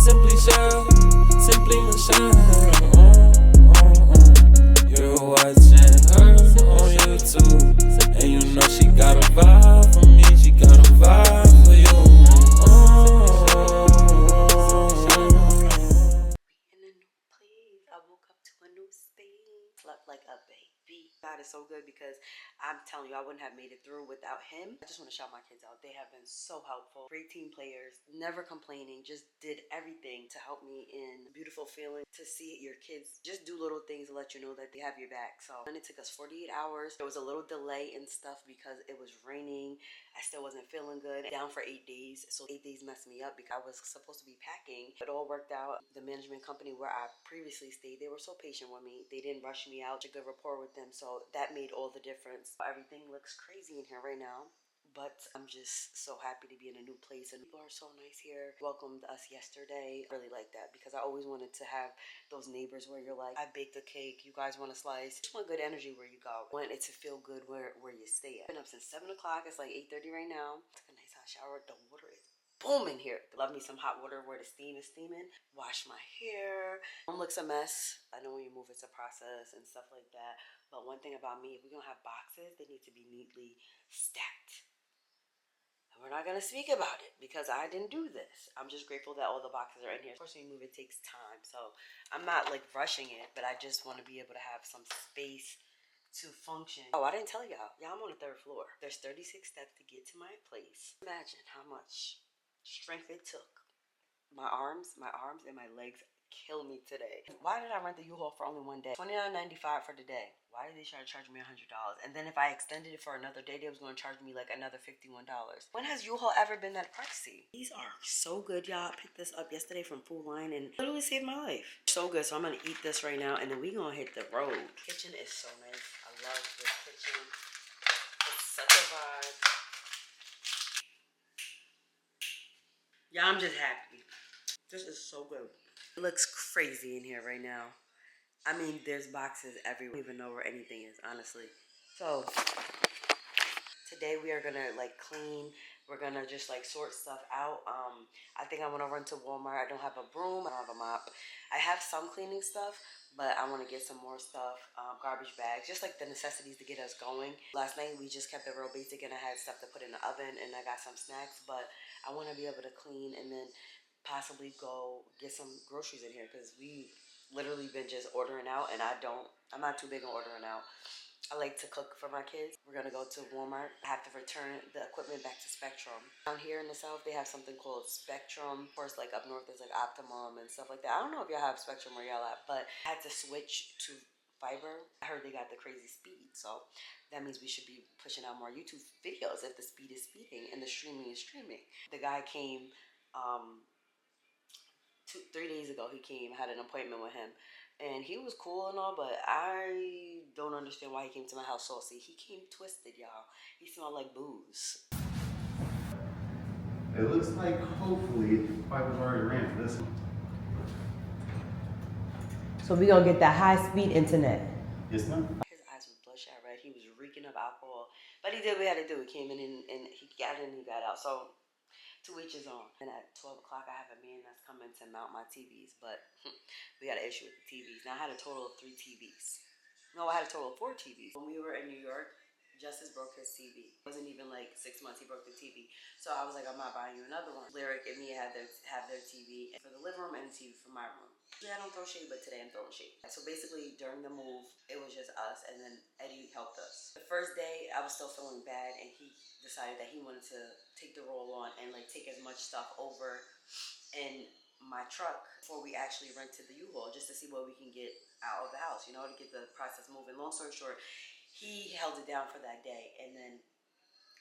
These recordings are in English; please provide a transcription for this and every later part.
Simply Shell, Simply Michelle. You're watching her on YouTube, and you know she got a vibe for me, she got a vibe for you. In a new place, I woke up to a new space, slept like a baby. God is so good because I'm telling you, I wouldn't have made it through without him. I just want to shout my kids out. They have been so helpful. Great team players, never complaining, just did everything to help me in. Beautiful feeling to see your kids just do little things to let you know that they have your back. So, and it took us 48 hours. There was a little delay in stuff because it was raining. I still wasn't feeling good. Down for 8 days. So 8 days messed me up because I was supposed to be packing. It all worked out. The management company where I previously stayed, they were so patient with me. They didn't rush me out. A good rapport with them. So that made all the difference. Everything looks crazy in here right now. But I'm just so happy to be in a new place, and people are so nice here. Welcomed us yesterday. I really like that because I always wanted to have those neighbors where you're like, I baked a cake, you guys want a slice. Just want good energy where you go. Want it to feel good where you stay at. Been up since 7 o'clock. It's like 8:30 right now. Took a nice hot shower. The water is booming here. Love me some hot water where the steam is steaming. Wash my hair. Home looks a mess. I know when you move it's a process and stuff like that. But one thing about me, if we're gonna have boxes, they need to be neatly stacked. We're not going to speak about it because I didn't do this. I'm just grateful that all the boxes are in here. Of course, when you move, it takes time. So I'm not like rushing it, but I just want to be able to have some space to function. Oh, I didn't tell y'all. I'm on the 3rd floor. There's 36 steps to get to my place. Imagine how much strength it took. My arms and my legs kill me today. Why did I rent the U-Haul for only one day? $29.95 for the day. Why did they try to charge me $100? And then if I extended it for another day, they was going to charge me like another $51. When has U-Haul ever been that pricey? These are so good, y'all. I picked this up yesterday from Food Line and literally saved my life. So good. So I'm going to eat this right now and then we going to hit the road. Kitchen is so nice. I love this kitchen. It's such a vibe. Yeah, I'm just happy. This is so good. It looks crazy in here right now. I mean, there's boxes everywhere. I don't even know where anything is, honestly. So, today we are gonna like clean. We're gonna just like sort stuff out. I think I wanna run to Walmart. I don't have a broom, I don't have a mop. I have some cleaning stuff, but I wanna get some more stuff. Garbage bags, just like the necessities to get us going. Last night we just kept it real basic and I had stuff to put in the oven and I got some snacks, but I wanna be able to clean and then possibly go get some groceries in here because we literally been just ordering out and I'm not too big on ordering out. I like to cook for my kids. We're gonna go to Walmart. I have to return the equipment back to Spectrum. Down here in the South, they have something called Spectrum. Of course, like up north, there's like Optimum and stuff like that. I don't know if y'all have Spectrum where y'all at, but I had to switch to fiber. I heard they got the crazy speed, so that means we should be pushing out more YouTube videos if the speed is speeding and the streaming is streaming. The guy came 3 days ago. He came, had an appointment with him, and he was cool and all, but I don't understand why he came to my house saucy. He came twisted, y'all. He smelled like booze. It looks like hopefully fiber's already ran for this one. So we're gonna get that high-speed internet. Yes, ma'am. His eyes was bloodshot red. He was reeking of alcohol, but he did what he had to do. He came in and he got in and he got out. So to each his own. And at 12 o'clock, I have a man that's coming to mount my TVs, but we got an issue with the TVs. Now, I had a total of 3 TVs. No, I had a total of 4 TVs. When we were in New York, Justice broke his TV. It wasn't even like 6 months, he broke the TV. So I was like, I'm not buying you another one. Lyric and me have their TV for the living room and the TV for my room. Yeah, I don't throw shade, but today I'm throwing shade. So basically, during the move, it was just us, and then Eddie helped us. The first day, I was still feeling bad, and he decided that he wanted to take the role on and like take as much stuff over in my truck before we actually rented the U-Haul, just to see what we can get out of the house, you know, to get the process moving. Long story short, he held it down for that day, and then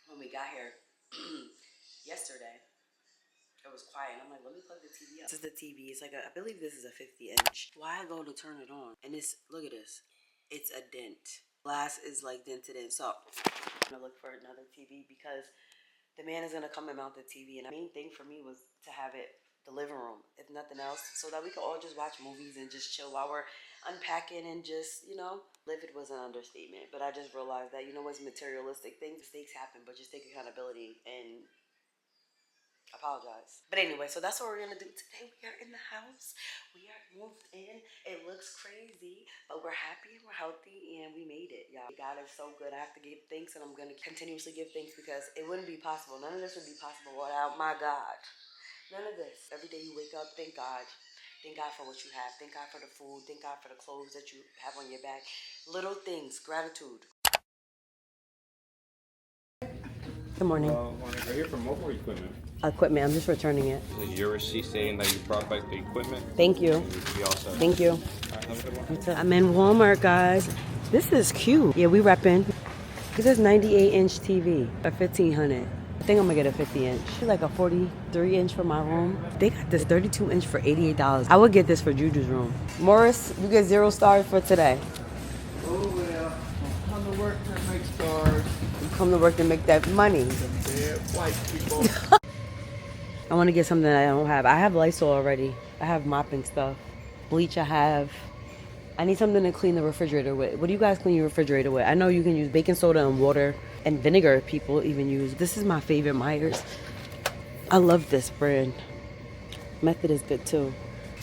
when we got here yesterday, it was quiet, and I'm like, let me plug the TV up. This is the TV. It's like I believe this is a 50-inch. Why I go to turn it on, and it's, look at this, it's a dent. Glass is like dented in. So I'm gonna look for another TV because the man is gonna come and mount the TV, and the main thing for me was to have it the living room, if nothing else, so that we could all just watch movies and just chill while we're unpacking and just, you know, live. It was an understatement, but I just realized that, you know, what's materialistic things, mistakes happen, but just take accountability and apologize. But anyway, so that's what we're gonna do today. We are in the was crazy, but we're happy and we're healthy and we made it, y'all. God is so good. I have to give thanks, and I'm going to continuously give thanks because it wouldn't be possible. None of this would be possible without my God. None of this. Every day you wake up, thank God. Thank God for what you have. Thank God for the food. Thank God for the clothes that you have on your back. Little things. Gratitude. Good morning. We're here for mobile equipment. Equipment. I'm just returning it. Is your receipt saying that you brought back the equipment? Thank you. We all set. Thank you. All right, have a good one. I'm in Walmart, guys. This is cute. Yeah, we repping. This is 98-inch TV, a 1500. I think I'm gonna get a 50-inch. Like a 43-inch for my room. They got this 32-inch for $88. I would get this for Juju's room. Morris, you get 0 stars for today. Oh well, come to work to make stars. You come to work to make that money. Dead white people. I want to get something that I don't have. I have Lysol already. I have mopping stuff. Bleach I have. I need something to clean the refrigerator with. What do you guys clean your refrigerator with? I know you can use baking soda and water and vinegar. People even use. This is my favorite Myers. I love this brand. Method is good too.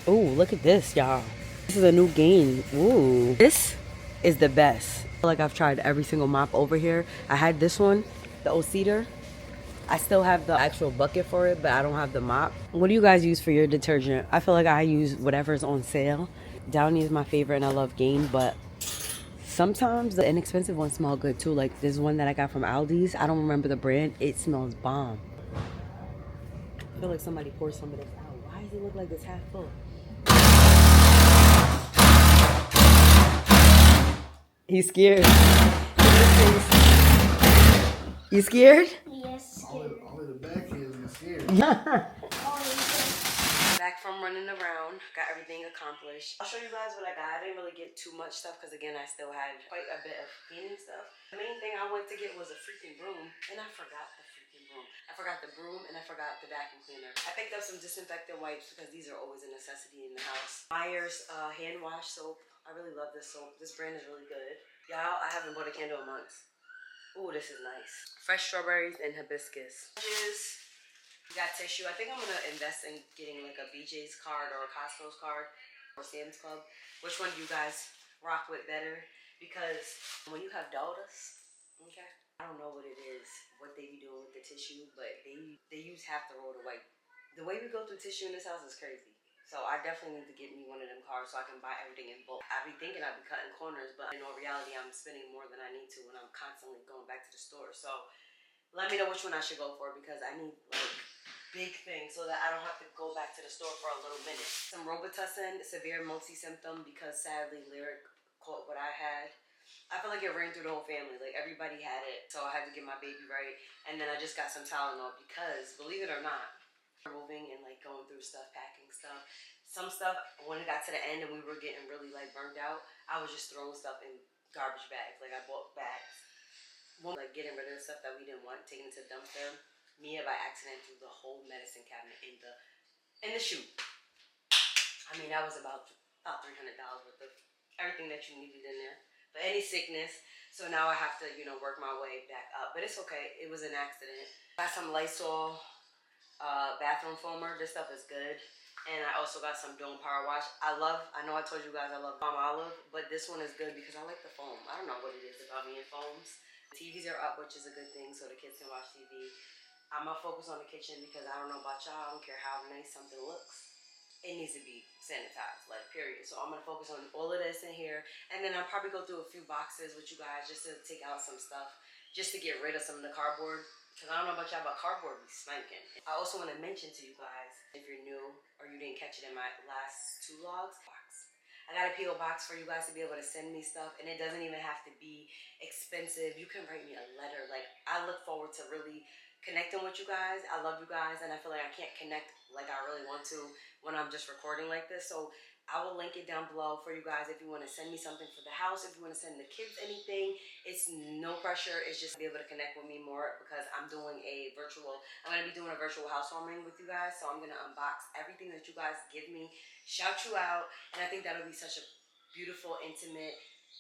Ooh, look at this, y'all. This is a new game. Ooh. This is the best. I feel like I've tried every single mop over here. I had this one, the O-Cedar. I still have the actual bucket for it, but I don't have the mop. What do you guys use for your detergent? I feel like I use whatever's on sale. Downy is my favorite and I love Gain, but sometimes the inexpensive ones smell good too. Like this one that I got from Aldi's. I don't remember the brand. It smells bomb. I feel like somebody poured some of this out. Why does it look like it's half full? He's scared. You scared? Yes. Only the back is scared. Back from running around, got everything accomplished. I'll show you guys what I got. I didn't really get too much stuff because again, I still had quite a bit of cleaning stuff. The main thing I went to get was a freaking broom, and I forgot the freaking broom. I forgot the broom and I forgot the vacuum cleaner. I picked up some disinfectant wipes because these are always a necessity in the house. Myers hand wash soap. I really love this soap. This brand is really good. Y'all, I haven't bought a candle in months. Ooh, this is nice. Fresh strawberries and hibiscus. We got tissue. I think I'm gonna invest in getting like a BJ's card or a Costco's card or Sam's Club. Which one do you guys rock with better? Because when you have daughters, okay, I don't know what it is, what they be doing with the tissue, but they use half the roll to wipe. The way we go through tissue in this house is crazy. So I definitely need to get me one of them cards so I can buy everything in bulk. I be thinking I be cutting corners, but in all reality, I'm spending more than I need to when I'm constantly going back to the store. So let me know which one I should go for because I need like big thing so that I don't have to go back to the store for a little minute. Some Robitussin, severe multi-symptom, because sadly Lyric caught what I had. I feel like it ran through the whole family. Like everybody had it. So I had to get my baby right. And then I just got some Tylenol because, believe it or not, moving and like going through stuff, packing stuff. Some stuff, when it got to the end and we were getting really like burnt out, I was just throwing stuff in garbage bags. Like I bought bags. Like getting rid of the stuff that we didn't want, taking it to the dumpster. Mia by accident threw the whole medicine cabinet in the chute. I mean, that was about $300 worth of everything that you needed in there. But any sickness, so now I have to, work my way back up. But it's okay. It was an accident. Got some Lysol bathroom foamer. This stuff is good. And I also got some Dawn Power Wash. I know I told you guys I love Palm Olive, but this one is good because I like the foam. I don't know what it is about me and foams. The TVs are up, which is a good thing, so the kids can watch TV. I'm gonna focus on the kitchen because I don't know about y'all. I don't care how nice something looks. It needs to be sanitized, like period. So I'm gonna focus on all of this in here, and then I'll probably go through a few boxes with you guys just to take out some stuff, just to get rid of some of the cardboard. Because I don't know about y'all, but cardboard be spanking. I also want to mention to you guys, if you're new or you didn't catch it in my last 2 vlogs, I got a P.O. box for you guys to be able to send me stuff, and it doesn't even have to be expensive. You can write me a letter. Like, I look forward to really connecting with you guys. I love you guys, and I feel like I can't connect like I really want to when I'm just recording like this. So I will link it down below for you guys if you want to send me something for the house, if you want to send the kids anything. It's no pressure. It's just to be able to connect with me more because I'm going to be doing a virtual housewarming with you guys. So I'm going to unbox everything that you guys give me, shout you out, and I think that'll be such a beautiful, intimate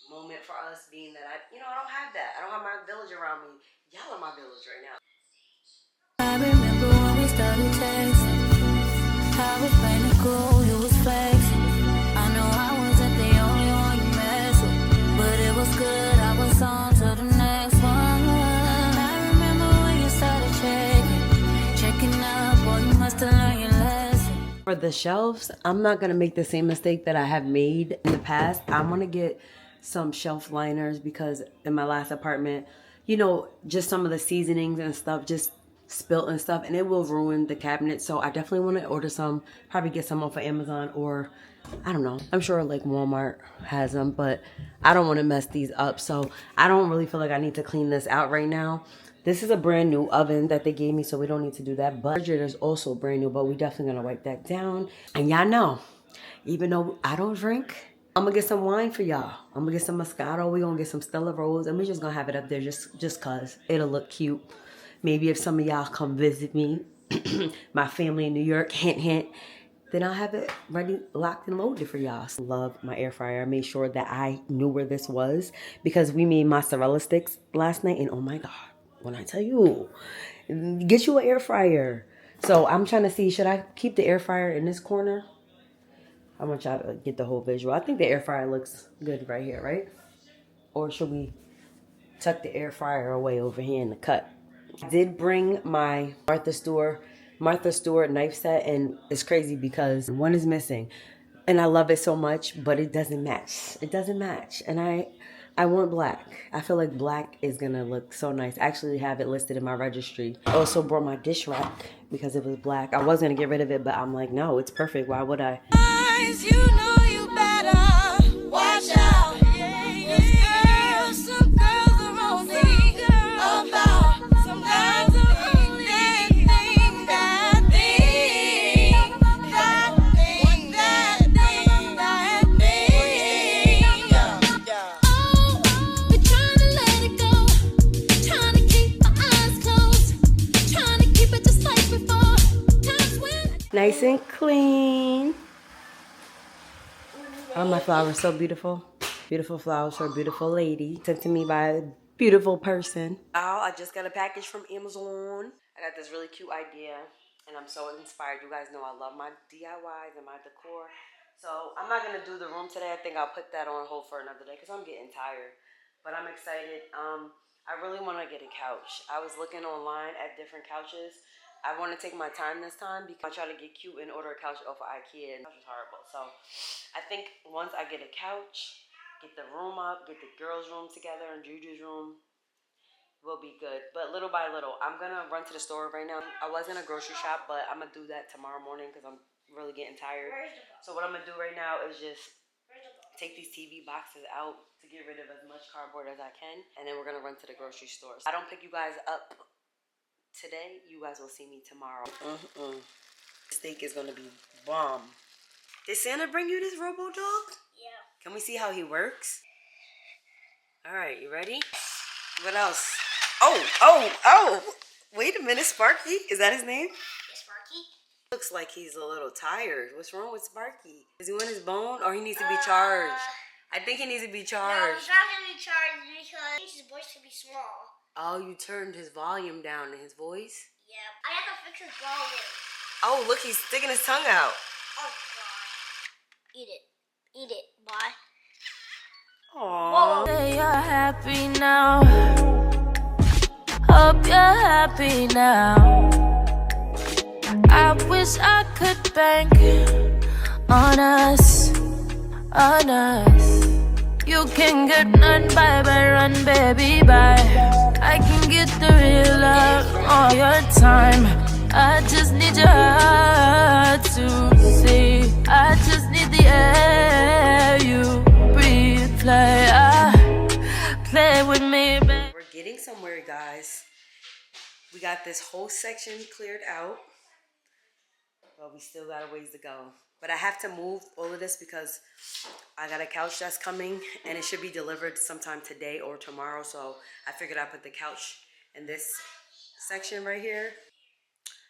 moment for us, being that I don't have that. I don't have my village around me. Y'all are my village right now. I remember when we started texting. I was playing it cool, you was flexing. I know I wasn't the the shelves, I'm not going to make the same mistake that I have made in the past. I want to get some shelf liners because in my last apartment, you know, just some of the seasonings and stuff just spilt and stuff, and it will ruin the cabinet. So I definitely want to order some, probably get some off of Amazon, or I don't know, I'm sure like Walmart has them, but I don't want to mess these up. So I don't really feel like I need to clean this out right now. This is a brand new oven that they gave me, so we don't need to do that. But the refrigerator is also brand new, but we definitely gonna wipe that down. And y'all know, even though I don't drink, I'm gonna get some wine for y'all. I'm gonna get some Moscato. We gonna get some Stella Rose, and we just gonna have it up there just cause it'll look cute. Maybe if some of y'all come visit me, my family in New York, hint, hint, then I'll have it ready, locked and loaded for y'all. Love my air fryer. I made sure that I knew where this was because we made mozzarella sticks last night, and oh my God. When I tell you, get you an air fryer. So I'm trying to see, should I keep the air fryer in this corner? I want y'all to get the whole visual. I think the air fryer looks good right here, right? Or should we tuck the air fryer away over here in the cut? I did bring my Martha Stewart knife set, and it's crazy because one is missing. And I love it so much, but it doesn't match. It doesn't match. And I want black. I feel like black is gonna look so nice. I actually have it listed in my registry. I also brought my dish rack because it was black. I was gonna get rid of it, but I'm like, no, it's perfect. Why would I? You know you better watch out. Some girls are only about some guys are only that thing. Oh, we're trying to let it go, trying to keep our eyes closed, trying to keep it just like before. Times when Nice and clean. Oh, my flowers so beautiful. Beautiful flowers for a beautiful lady. Sent to me by a beautiful person. Oh, I just got a package from Amazon. I got this really cute idea, and I'm so inspired. You guys know I love my DIYs and my decor. So I'm not gonna do the room today. I think I'll put that on hold for another day because I'm getting tired. But I'm excited. I really want to get a couch. I was looking online at different couches. I want to take my time this time because I try to get cute and order a couch off of IKEA, and that was horrible. So I think once I get a couch, get the room up, get the girls' room together and Juju's room, we'll be good. But little by little, I'm going to run to the store right now. I was in a grocery shop, but I'm going to do that tomorrow morning because I'm really getting tired. So what I'm going to do right now is just take these TV boxes out to get rid of as much cardboard as I can. And then we're going to run to the grocery store. I don't pick you guys up today. You guys will see me tomorrow. Steak is going to be bomb. Did Santa bring you this robo dog? Yeah. Can we see how he works? All right, you ready? What else? Oh! Wait a minute, Sparky. Is that his name? Sparky? Looks like he's a little tired. What's wrong with Sparky? Is he on his bone or he needs to be charged? I think he needs to be No, charged. he's not gonna be charged because his voice to be small. Oh, you turned his volume down in his voice? Yeah. I have to fix his volume. Oh, look, he's sticking his tongue out. Oh God. Eat it. Eat it. Why? Aww. Say you're happy now. Hope you're happy now. I wish I could bank on us, on us. You can get none by run, baby, bye. I can get the real love all your time. I just need your heart to see. I just need the air you breathe. Play with me, baby. We're getting somewhere, guys. We got this whole section cleared out, but we still got a ways to go. But I have to move all of this because I got a couch that's coming and it should be delivered sometime today or tomorrow. So I figured I'd put the couch in this section right here.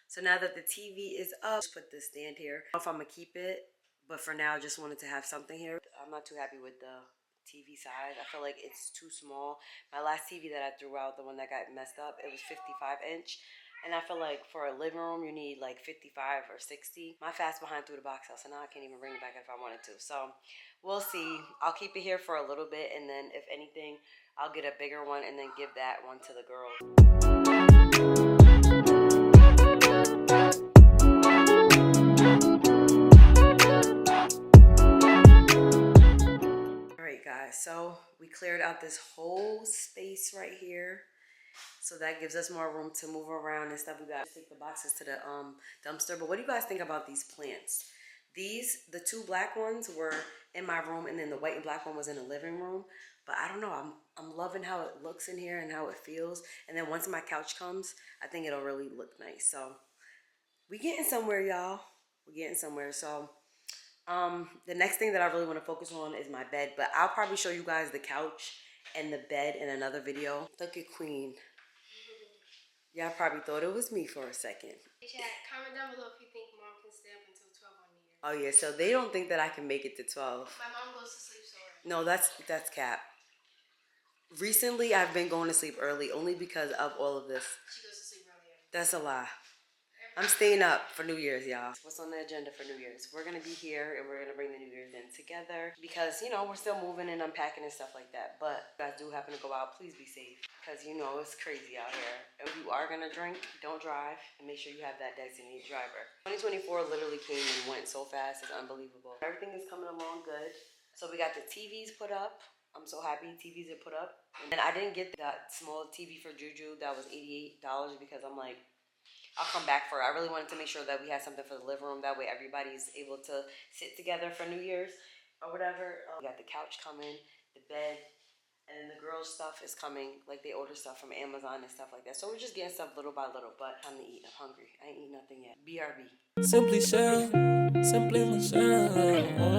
So now that the TV is up, just put this stand here. I don't know if I'm gonna keep it, but for now, I just wanted to have something here. I'm not too happy with the TV size. I feel like it's too small. My last TV that I threw out, the one that got messed up, it was 55-inch. And I feel like for a living room, you need like 55 or 60. My fast behind threw the box out, so now I can't even bring it back if I wanted to. So we'll see. I'll keep it here for a little bit, and then if anything, I'll get a bigger one and then give that one to the girls. we cleared out this whole space right here. So that gives us more room to move around and stuff. We got to take the boxes to the dumpster. But what do you guys think about these plants? The two black ones were in my room, and then the white and black one was in the living room. But I don't know, I'm loving how it looks in here and how it feels. And then once my couch comes, I think it'll really look nice. So we getting somewhere, y'all. We're getting somewhere. So the next thing that I really want to focus on is my bed. But I'll probably show you guys the couch and the bed in another video. Look at Queen. Y'all probably thought it was me for a second. Hey chat, comment down below if you think mom can stay up until 12 on New Year's. Oh yeah, so they don't think that I can make it to 12. My mom goes to sleep so early. No, that's cap. Recently, I've been going to sleep early only because of all of this. She goes to sleep early every day. That's a lie. I'm staying up for New Year's, y'all. What's on the agenda for New Year's? We're gonna be here and we're gonna bring the New Year's in together because, you know, we're still moving and unpacking and stuff like that. But if you guys do happen to go out, please be safe because, you know, it's crazy out here. If you are gonna drink, don't drive and make sure you have that designated driver. 2024 literally came and went so fast. It's unbelievable. Everything is coming along good. So we got the TVs put up. I'm so happy TVs are put up. And I didn't get that small TV for Juju that was $88 because I'm like, I'll come back for it. I really wanted to make sure that we had something for the living room. That way everybody's able to sit together for New Year's or whatever. We got the couch coming, the bed, and then the girls' stuff is coming. Like they order stuff from Amazon and stuff like that. So we're just getting stuff little by little. But time to eat. I'm hungry. I ain't eaten nothing yet. BRB. Simply Michelle, simply Michelle.